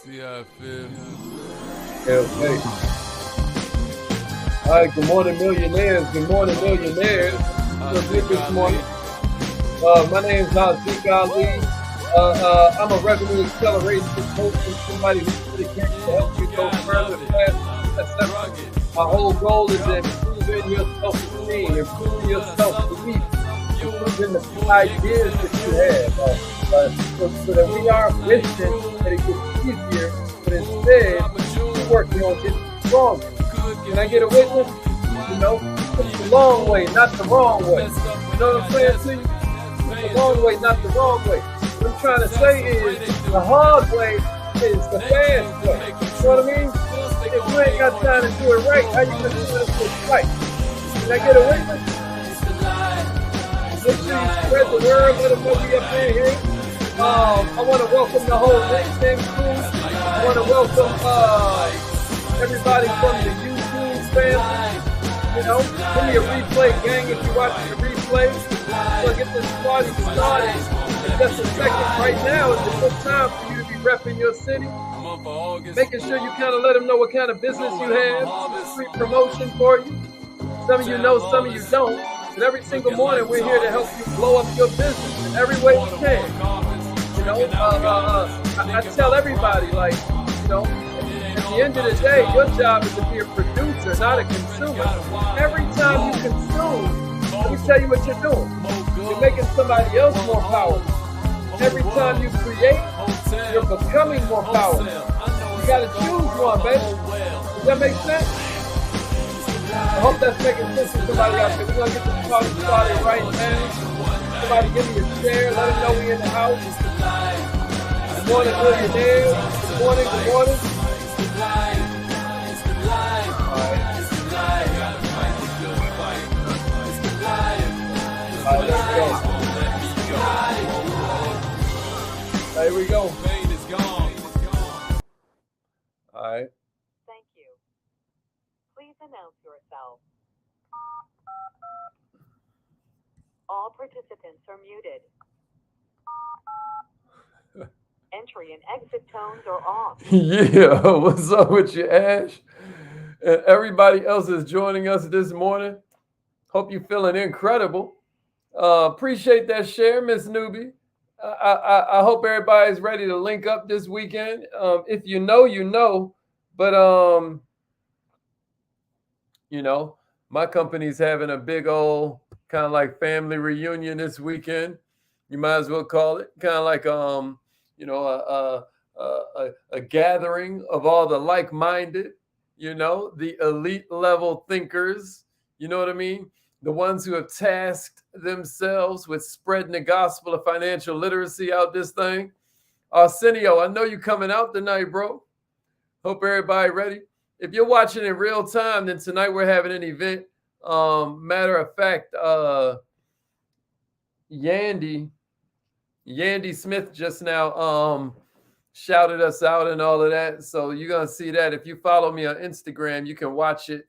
See how it feels. Okay. All right, good morning, millionaires. Good morning, millionaires. So good this morning. My name is Zeke Ali. I'm a revenue acceleration coach and somebody who's dedicated to help you go further, faster, etc. My whole goal is to improve in your self-esteem, improving your self-belief, improving the ideas that you have. So that we aren't wishing that it gets easier, but instead we're working on getting stronger. Can I get a witness? You know, it's the long way, not the wrong way. You know what I'm saying to you? It's the long way, not the wrong way. What I'm trying to say is the hard way is the fast way. You know what I mean? If you ain't got time to do it right, how you gonna do it right? Can I get a witness? Make sure you spread the word, let them know we up in here. I want to welcome the whole LinkedIn crew. I want to welcome everybody from the YouTube family. You know, give me a replay, gang, if you're watching the replay. So get this party started in just a second. Right now is a good time for you to be repping your city. Making sure you kind of let them know what kind of business you have. Free promotion for you. Some of you know, some of you don't. But every single morning we're here to help you blow up your business in every way we can. You know, I tell everybody, like, you know, at the end of the day, your job is to be a producer, not a consumer. Every time you consume, let me tell you what you're doing. You're making somebody else more powerful. Every time you create, you're becoming more powerful. You got to choose one, baby. Does that make sense? I hope that's making sense to somebody out there. We're going to get this party started right now. Somebody give me a share. Let them know we in the house. Good morning, millionaires. Good morning, good morning. All right, let's go. Here we go. All right. Thank you. Please announce yourself. All participants are muted. Entry and exit tones are off. Yeah, what's up with you, Ash? And everybody else is joining us this morning. Hope you're feeling incredible. Appreciate that share, Miss Newbie. I hope everybody's ready to link up this weekend. If you know, you know. But you know, my company's having a big old kind of like family reunion this weekend. You might as well call it kind of like you know, a gathering of all the like-minded, you know, the elite level thinkers. You know what I mean? The ones who have tasked themselves with spreading the gospel of financial literacy out this thing. Arsenio, I know you coming out tonight, bro. Hope everybody ready. If you're watching in real time, then tonight we're having an event. Matter of fact, Yandy Smith just now shouted us out and all of that. So you're going to see that. If you follow me on Instagram, you can watch it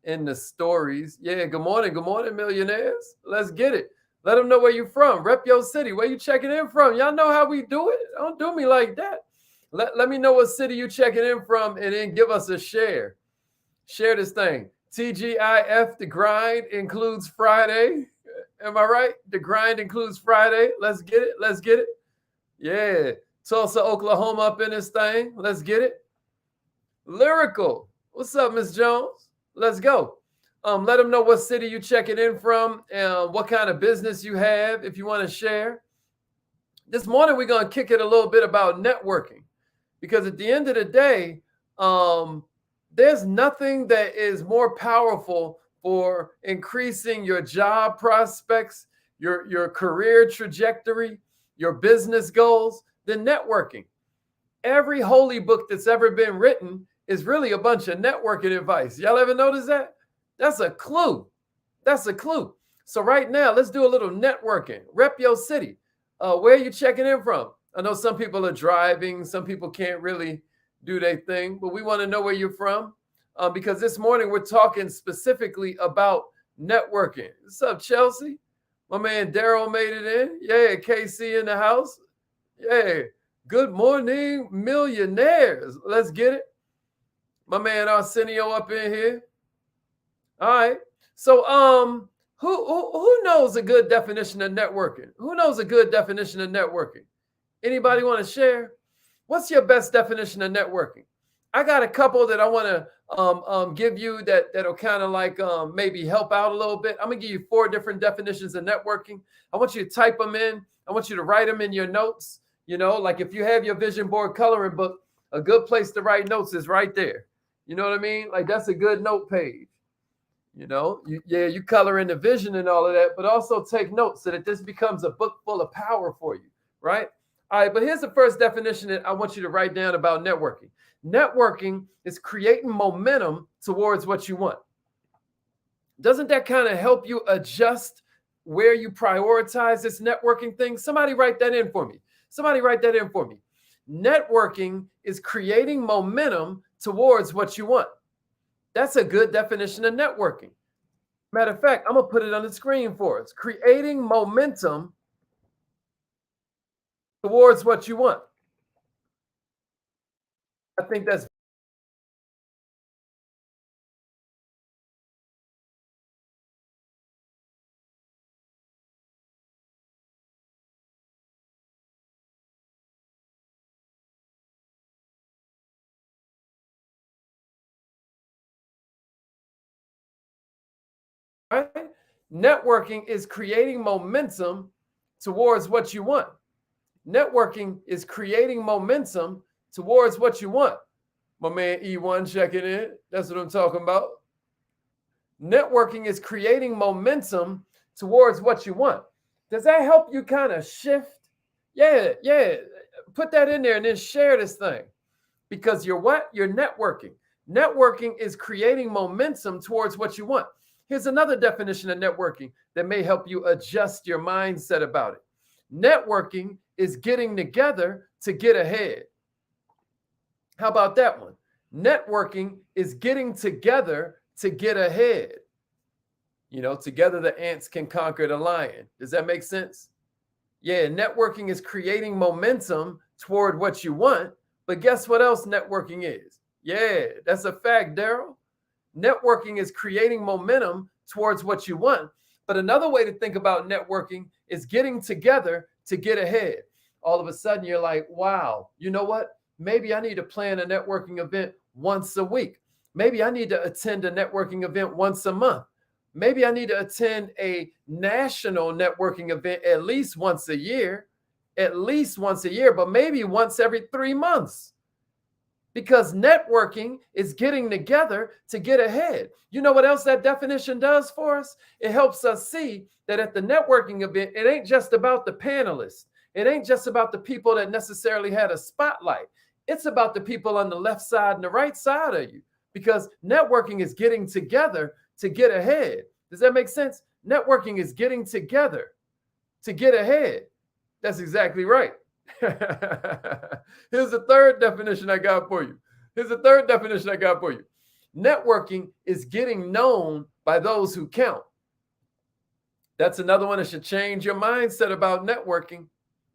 in the stories. Yeah, good morning, millionaires. Let's get it. Let them know where you're from. Rep your city. Where you checking in from? Y'all know how we do it. Don't do me like that. Let me know what city you checking in from and then give us a share. Share this thing. TGIF, the grind includes Friday. Am I right? The grind includes Friday. Let's get it. Let's get it. Yeah. Tulsa, Oklahoma up in this thing. Let's get it. Lyrical. What's up, Miss Jones? Let's go. Let them know what city you checking in from and what kind of business you have if you want to share. This morning, we're going to kick it a little bit about networking because at the end of the day, there's nothing that is more powerful for increasing your job prospects, your career trajectory, your business goals than networking. Every holy book that's ever been written is really a bunch of networking advice. Y'all ever notice that? That's a clue. That's a clue. So right now, let's do a little networking. Rep your city. Where are you checking in from? I know some people are driving. Some people can't really do their thing, but we want to know where you're from because this morning we're talking specifically about networking. What's up, Chelsea? My man Daryl made it in. Yeah, KC in the house. Yeah, Good morning, millionaires. Let's get it. My man Arsenio up in here. All right. So who knows a good definition of networking? Who knows a good definition of networking? Anybody want to share? What's your best definition of networking? I got a couple that I want to give you that'll kind of like maybe help out a little bit. I'm gonna give you 4 different definitions of networking. I want you to type them in. I want you to write them in your notes. You know, like if you have your vision board coloring book, a good place to write notes is right there. You know what I mean? Like that's a good note page. You know, you color in the vision and all of that, but also take notes so that this becomes a book full of power for you, right? All right, but here's the first definition that I want you to write down about networking. Networking is creating momentum towards what you want. Doesn't that kind of help you adjust where you prioritize this networking thing? Somebody write that in for me. Somebody write that in for me. Networking is creating momentum towards what you want. That's a good definition of networking. Matter of fact, I'm going to put it on the screen for us. Creating momentum towards what you want. I think that's right. Networking is creating momentum towards what you want. Networking is creating momentum towards what you want. My man E1 checking in. That's what I'm talking about. Networking is creating momentum towards what you want. Does that help you kind of shift? Yeah. Put that in there and then share this thing. Because you're what? You're networking. Networking is creating momentum towards what you want. Here's another definition of networking that may help you adjust your mindset about it. Networking is getting together to get ahead. How about that one? Networking is getting together to get ahead. You know, together the ants can conquer the lion. Does that make sense? Yeah, networking is creating momentum toward what you want. But guess what else networking is? Yeah, that's a fact, Daryl. Networking is creating momentum towards what you want. But another way to think about networking is getting together to get ahead. All of a sudden, you're like, wow, you know what? Maybe I need to plan a networking event once a week. Maybe I need to attend a networking event once a month. Maybe I need to attend a national networking event at least once a year, but maybe once every 3 months. Because networking is getting together to get ahead. You know what else that definition does for us? It helps us see that at the networking event, it ain't just about the panelists. It ain't just about the people that necessarily had a spotlight. It's about the people on the left side and the right side of you. Because networking is getting together to get ahead. Does that make sense? Networking is getting together to get ahead. That's exactly right. Here's the third definition I got for you. Networking is getting known by those who count. That's another one that should change your mindset about networking.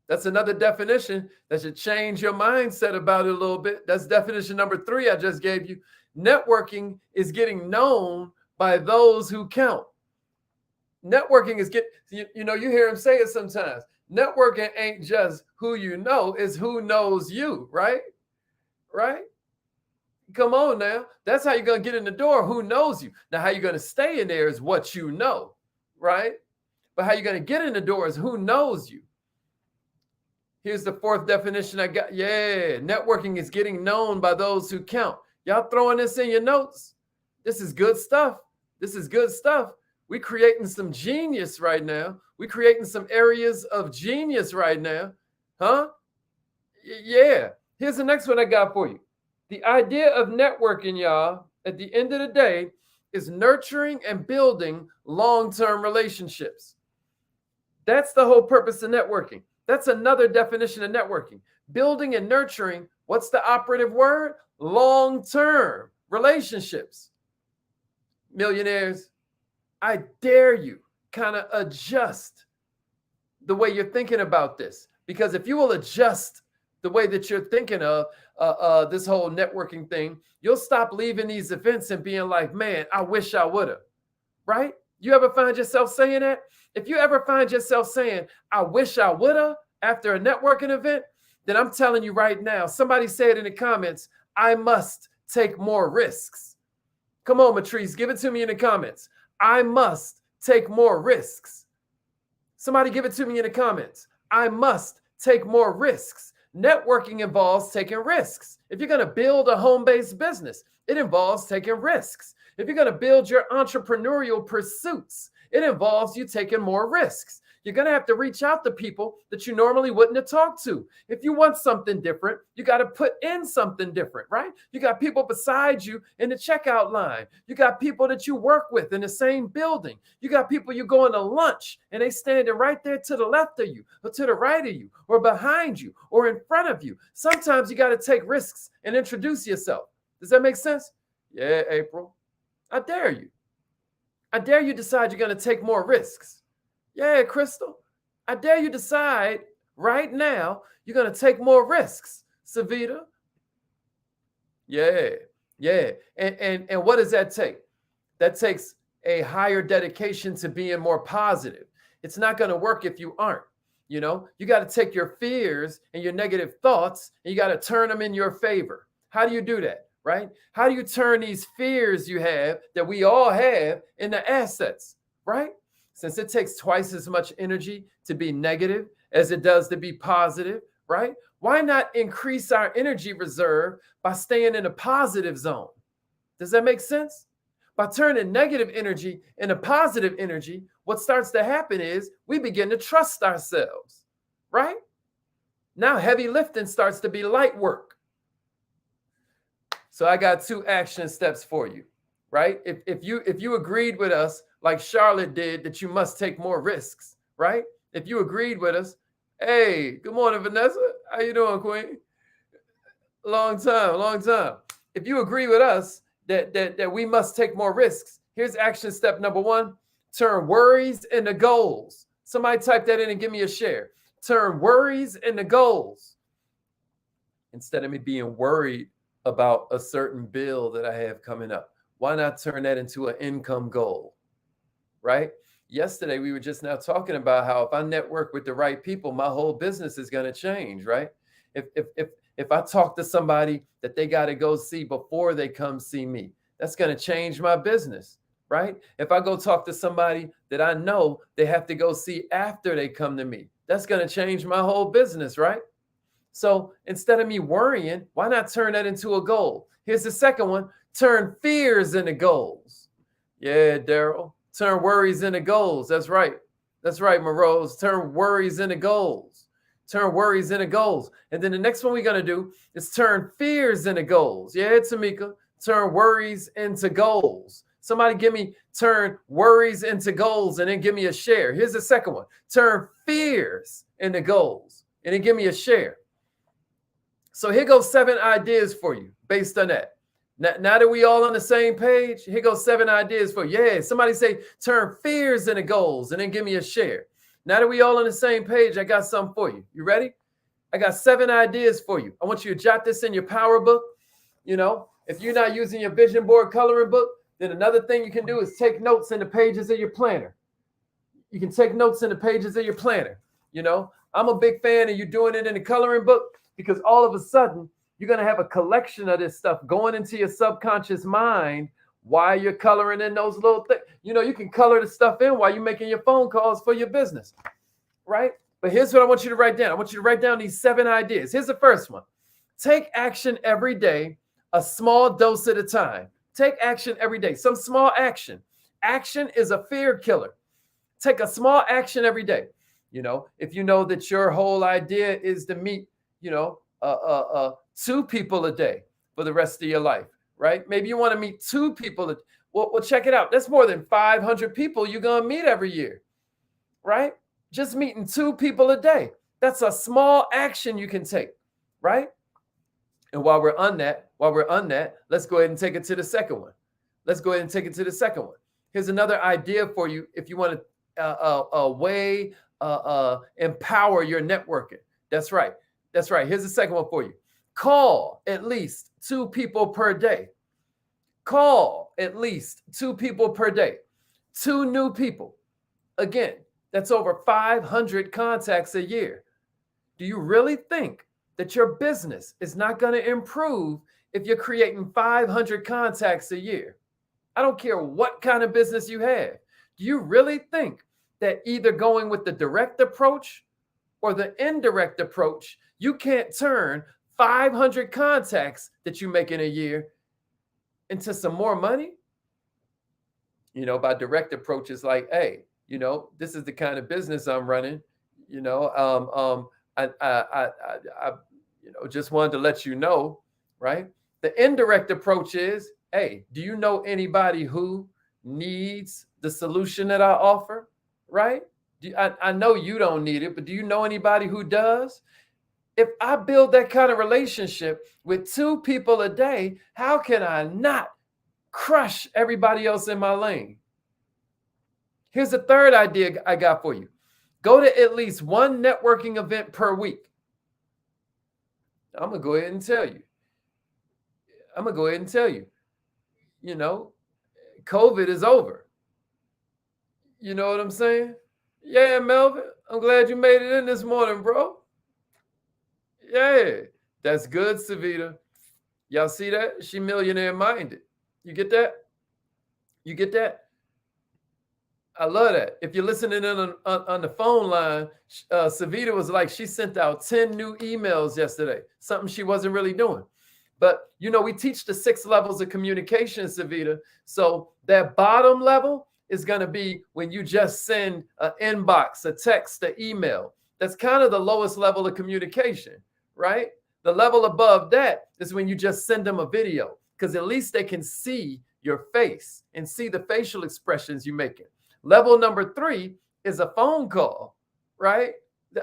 That's another definition that should change your mindset about it a little bit. That's definition number 3 I just gave you. Networking is getting known by those who count. Networking is you hear him say it sometimes. Networking ain't just who you know, it's who knows you, right? Right? Come on now. That's how you're going to get in the door. Who knows you? Now, how you're going to stay in there is what you know, right? But how you're going to get in the door is who knows you. Here's the 4th definition I got. Yeah, networking is getting known by those who count. Y'all throwing this in your notes? This is good stuff. We're creating some genius right now. We're creating some areas of genius right now. Huh? Yeah. Here's the next one I got for you. The idea of networking, y'all, at the end of the day, is nurturing and building long-term relationships. That's the whole purpose of networking. That's another definition of networking. Building and nurturing, what's the operative word? Long-term relationships. Millionaires, I dare you kind of adjust the way you're thinking about this. Because if you will adjust the way that you're thinking of this whole networking thing, you'll stop leaving these events and being like, man, I wish I would have, right? You ever find yourself saying that? If you ever find yourself saying, I wish I would have after a networking event, then I'm telling you right now, somebody said in the comments, I must take more risks. Come on, Matrice, give it to me in the comments. I must take more risks. Somebody give it to me in the comments. I must take more risks. Networking involves taking risks. If you're going to build a home-based business, it involves taking risks. If you're going to build your entrepreneurial pursuits, it involves you taking more risks. You're going to have to reach out to people that you normally wouldn't have talked to. If you want something different, you got to put in something different, right? You got people beside you in the checkout line. You got people that you work with in the same building. You got people you going to lunch and they standing right there to the left of you or to the right of you or behind you or in front of you. Sometimes you got to take risks and introduce yourself. Does that make sense? Yeah, April. I dare you. I dare you decide you're going to take more risks. Yeah, Crystal. I dare you decide right now you're going to take more risks. Savita. Yeah. And what does that take? That takes a higher dedication to being more positive. It's not going to work if you aren't. You know, you got to take your fears and your negative thoughts and you got to turn them in your favor. How do you do that? Right? How do you turn these fears you have that we all have into assets? Right? Since it takes twice as much energy to be negative as it does to be positive, right? Why not increase our energy reserve by staying in a positive zone? Does that make sense? By turning negative energy into positive energy, what starts to happen is we begin to trust ourselves, right? Now heavy lifting starts to be light work. So I got 2 action steps for you, right? If you agreed with us, like Charlotte did, that you must take more risks, right? If you agreed with us, hey, good morning, Vanessa. How you doing, Queen? Long time. If you agree with us that we must take more risks, here's action step number 1: turn worries into goals. Somebody type that in and give me a share. Turn worries into goals. Instead of me being worried about a certain bill that I have coming up, why not turn that into an income goal? Right? Yesterday, we were just now talking about how if I network with the right people, my whole business is going to change, right? If I talk to somebody that they got to go see before they come see me, that's going to change my business, right? If I go talk to somebody that I know they have to go see after they come to me, that's going to change my whole business, right? So instead of me worrying, why not turn that into a goal? Here's the second one: turn fears into goals. Yeah, Daryl. Turn worries into goals. That's right. That's right, Morose. Turn worries into goals. Turn worries into goals. And then the next one we're going to do is turn fears into goals. Yeah, Tamika. Turn worries into goals. Somebody give me turn worries into goals and then give me a share. Here's the second one: turn fears into goals and then give me a share. So here goes 7 ideas for you based on that. Now that we all on the same page, here goes 7 ideas for you. Yeah, somebody say turn fears into goals and then give me a share. Now that we all on the same page, I got something for you. You ready? I got 7 ideas for you. I want you to jot this in your power book. You know, if you're not using your vision board coloring book, then another thing you can do is take notes in the pages of your planner. You can take notes in the pages of your planner. You know, I'm a big fan of you doing it in the coloring book because all of a sudden, you're going to have a collection of this stuff going into your subconscious mind while you're coloring in those little things. You know, you can color the stuff in while you're making your phone calls for your business, right? But here's what I want you to write down. I want you to write down these 7 ideas. Here's the first one: take action every day, a small dose at a time. Take action every day, some small action. Action is a fear killer. Take a small action every day. You know, if you know that your whole idea is to meet, 2 people a day for the rest of your life, right? Maybe you want to meet 2 people. Well, check it out. That's more than 500 people you're going to meet every year, right? Just meeting 2 people a day. That's a small action you can take, right? And while we're on that, let's go ahead and take it to the second one. Here's another idea for you if you want to empower your networking. That's right. That's right. Here's the second one for you. Call at least 2 people per day. Call at least 2 people per day. 2 new people. Again, that's over 500 contacts a year. Do you really think that your business is not going to improve if you're creating 500 contacts a year? I don't care what kind of business you have. Do you really think that either going with the direct approach or the indirect approach, you can't turn 500 contacts that you make in a year into some more money? By direct approach is like, hey, this is the kind of business I'm running. I just wanted to let you know, right? The indirect approach is, hey, do you know anybody who needs the solution that I offer, right? I know you don't need it, but do you know anybody who does? If I build that kind of relationship with 2 people a day, how can I not crush everybody else in my lane? Here's the third idea I got for you. Go to at least one networking event per week. I'm going to go ahead and tell you. COVID is over. You know what I'm saying? Yeah, Melvin, I'm glad you made it in this morning, bro. Yeah, that's good, Savita. Y'all see that? She millionaire minded. You get that? I love that. If you're listening in on the phone line, Savita was like, she sent out 10 new emails yesterday, something she wasn't really doing. But, we teach the 6 levels of communication, Savita. So that bottom level is going to be when you just send an inbox, a text, an email. That's kind of the lowest level of communication, right? The level above that is when you just send them a video, because at least they can see your face and see the facial expressions you're making. Level number 3 is a phone call, right?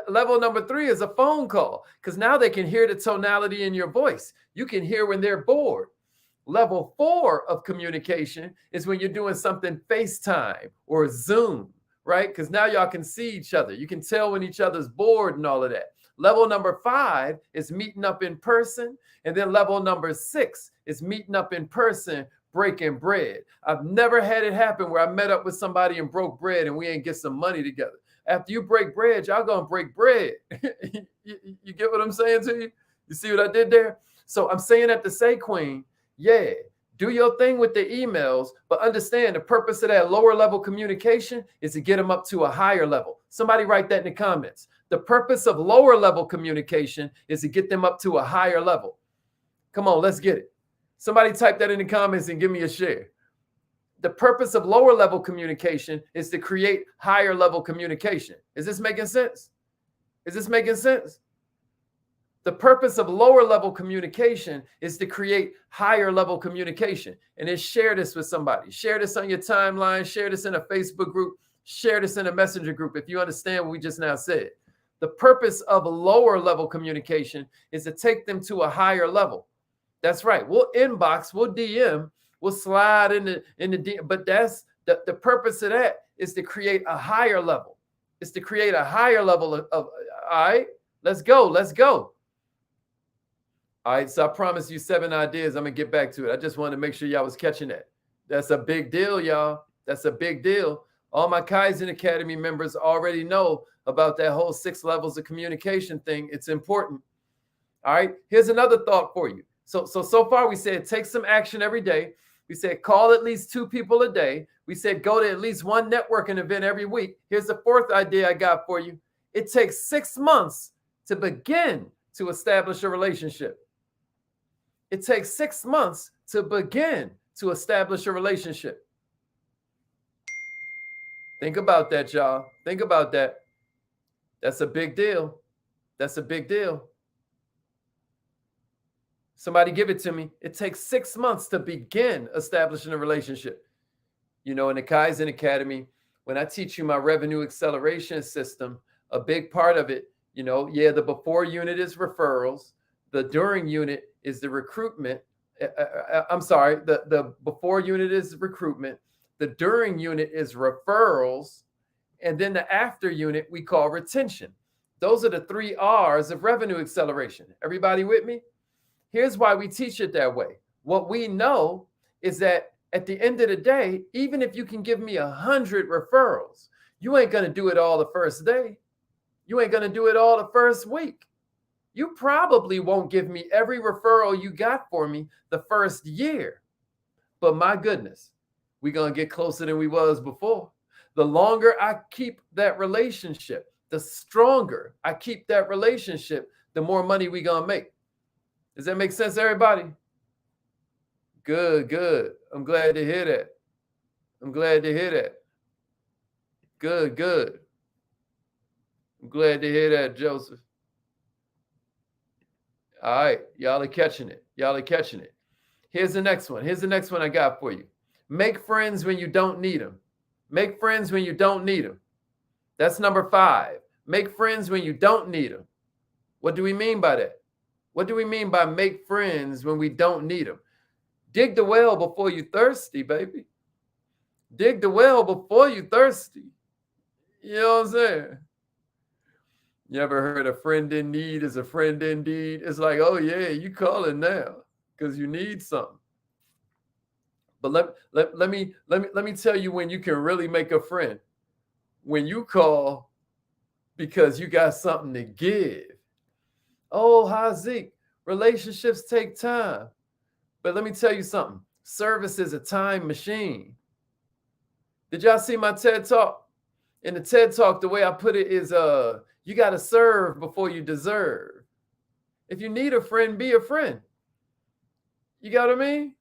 Level number 3 is a phone call, because now they can hear the tonality in your voice. You can hear when they're bored. Level 4 of communication is when you're doing something FaceTime or Zoom, right? Because now y'all can see each other. You can tell when each other's bored and all of that. Level number 5 is meeting up in person. And then level number 6 is meeting up in person, breaking bread. I've never had it happen where I met up with somebody and broke bread and we ain't get some money together. After you break bread, y'all gonna break bread. You get what I'm saying to you? You see what I did there? So I'm saying that to say, Queen, yeah, do your thing with the emails, but understand the purpose of that lower level communication is to get them up to a higher level. Somebody write that in the comments. The purpose of lower level communication is to get them up to a higher level. Come on, let's get it. Somebody type that in the comments and give me a share. The purpose of lower level communication is to create higher level communication. Is this making sense? The purpose of lower level communication is to create higher level communication. And then share this with somebody. Share this on your timeline. Share this in a Facebook group. Share this in a messenger group if you understand what we just now said. The purpose of a lower level communication is to take them to a higher level. That's right. We'll inbox, we'll DM, we'll slide in the DM, but that's the purpose of that is to create a higher level. It's to create a higher level of all right, let's go. All right, so I promised you 7 ideas. I'm going to get back to it. I just wanted to make sure y'all was catching that. That's a big deal, y'all. That's a big deal. All my Kaizen Academy members already know about that whole 6 levels of communication thing. It's important. All right, here's another thought for you. So far we said take some action every day. We said call at least 2 people a day. We said go to at least one networking event every week. Here's the 4th idea I got for you. It takes 6 months to begin to establish a relationship. It takes 6 months to begin to establish a relationship. Think about that, y'all. Think about that. That's a big deal. Somebody give it to me. It takes 6 months to begin establishing a relationship. In the Kaizen Academy, when I teach you my revenue acceleration system, a big part of it, the before unit is referrals. The during unit is the recruitment. The before unit is recruitment. The during unit is referrals. And then the after unit we call retention. Those are the 3 R's of revenue acceleration. Everybody with me? Here's why we teach it that way. What we know is that at the end of the day, even if you can give me 100 referrals, you ain't going to do it all the first day. You ain't going to do it all the first week. You probably won't give me every referral you got for me the first year. But my goodness, we're going to get closer than we was before. The longer I keep that relationship, the stronger I keep that relationship, the more money we're going to make. Does that make sense, everybody? Good, good. I'm glad to hear that. I'm glad to hear that. Good, good. I'm glad to hear that, Joseph. All right, y'all are catching it. Y'all are catching it. Here's the next one. Here's the next one I got for you. Make friends when you don't need them. Make friends when you don't need them. That's number 5. Make friends when you don't need them. What do we mean by that? What do we mean by make friends when we don't need them? Dig the well before you thirsty, baby. Dig the well before you thirsty. You know what I'm saying? You ever heard a friend in need is a friend indeed? It's like, oh yeah, you calling now because you need something. But let me tell you when you can really make a friend. When you call because you got something to give. Oh, hi Zeke. Relationships take time. But let me tell you something. Service is a time machine. Did y'all see my TED Talk? In the TED Talk, the way I put it is you got to serve before you deserve. If you need a friend, be a friend. You got what I mean?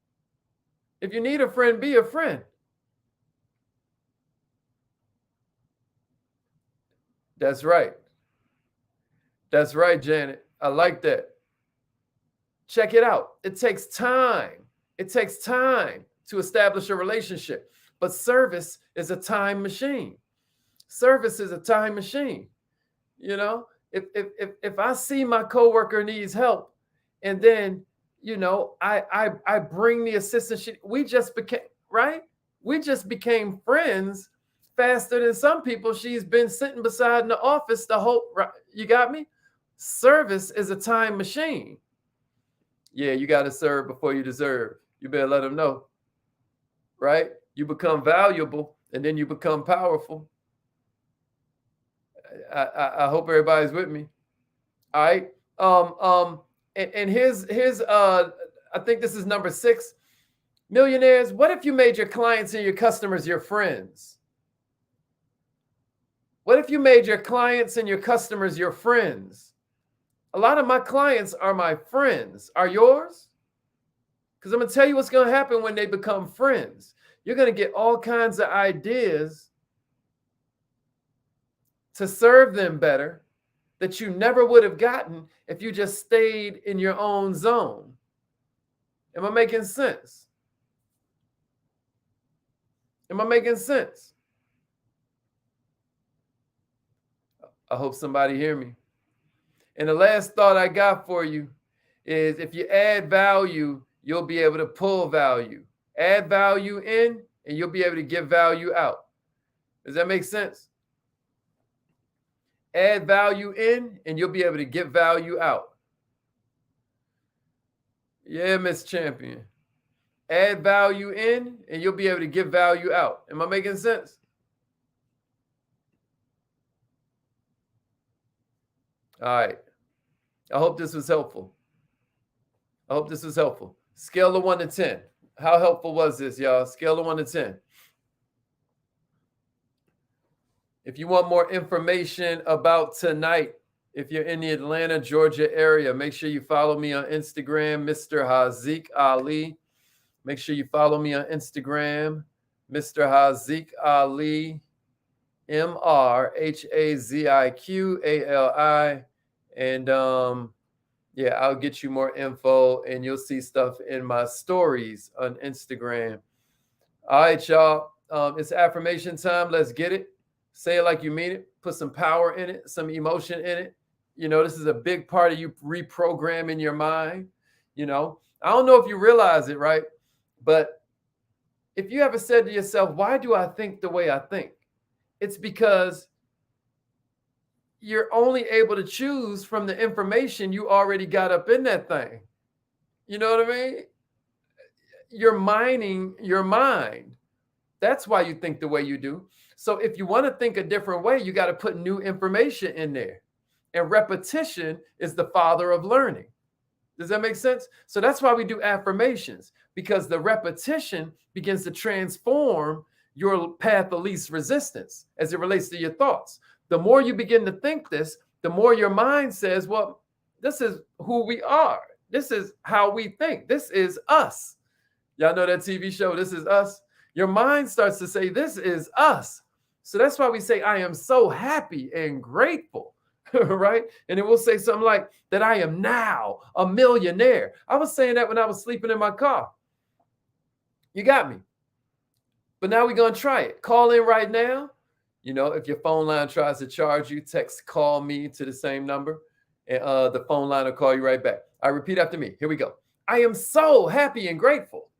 If you need a friend, be a friend. That's right. That's right, Janet. I like that. Check it out. It takes time. It takes time to establish a relationship. But service is a time machine. Service is a time machine. You know, if I see my coworker needs help, and then I bring the assistance. We just became right. We just became friends faster than some people. She's been sitting beside in the office the whole. You got me? Service is a time machine. Yeah, you got to serve before you deserve. You better let them know. Right? You become valuable, and then you become powerful. I hope everybody's with me. All right. And here's I think this is number 6. Millionaires, what if you made your clients and your customers your friends? What if you made your clients and your customers your friends? A lot of my clients are my friends. Are yours? Because I'm going to tell you what's going to happen when they become friends. You're going to get all kinds of ideas to serve them better that you never would have gotten if you just stayed in your own zone. Am I making sense? Am I making sense? I hope somebody hear me. And the last thought I got for you is if you add value, you'll be able to pull value. Add value in, and you'll be able to give value out. Does that make sense? Add value in, and you'll be able to get value out. Yeah, Miss Champion. Add value in, and you'll be able to give value out. Am I making sense? All right. I hope this was helpful. I hope this was helpful. Scale of 1 to 10. How helpful was this, y'all? Scale of 1 to 10. If you want more information about tonight, if you're in the Atlanta, Georgia area, make sure you follow me on Instagram, Mr. Haziq Ali. Make sure you follow me on Instagram, Mr. Haziq Ali, MrHaziqali. And yeah, I'll get you more info, and you'll see stuff in my stories on Instagram. All right, y'all. It's affirmation time. Let's get it. Say it like you mean it. Put some power in it, some emotion in it. You know, this is a big part of you reprogramming your mind. You know, I don't know if you realize it, right? But if you ever said to yourself, why do I think the way I think? It's because you're only able to choose from the information you already got up in that thing. You know what I mean? You're mining your mind. That's why you think the way you do. So if you want to think a different way, you got to put new information in there. And repetition is the father of learning. Does that make sense? So that's why we do affirmations, because the repetition begins to transform your path of least resistance as it relates to your thoughts. The more you begin to think this, the more your mind says, well, this is who we are. This is how we think. This is us. Y'all know that TV show, This Is Us? Your mind starts to say, this is us. So that's why we say, I am so happy and grateful, right? And it will say something like that I am now a millionaire. I was saying that when I was sleeping in my car. You got me. But now we're going to try it. Call in right now. You know, if your phone line tries to charge you, text call me to the same number. And the phone line will call you right back. I repeat after me. Here we go. I am so happy and grateful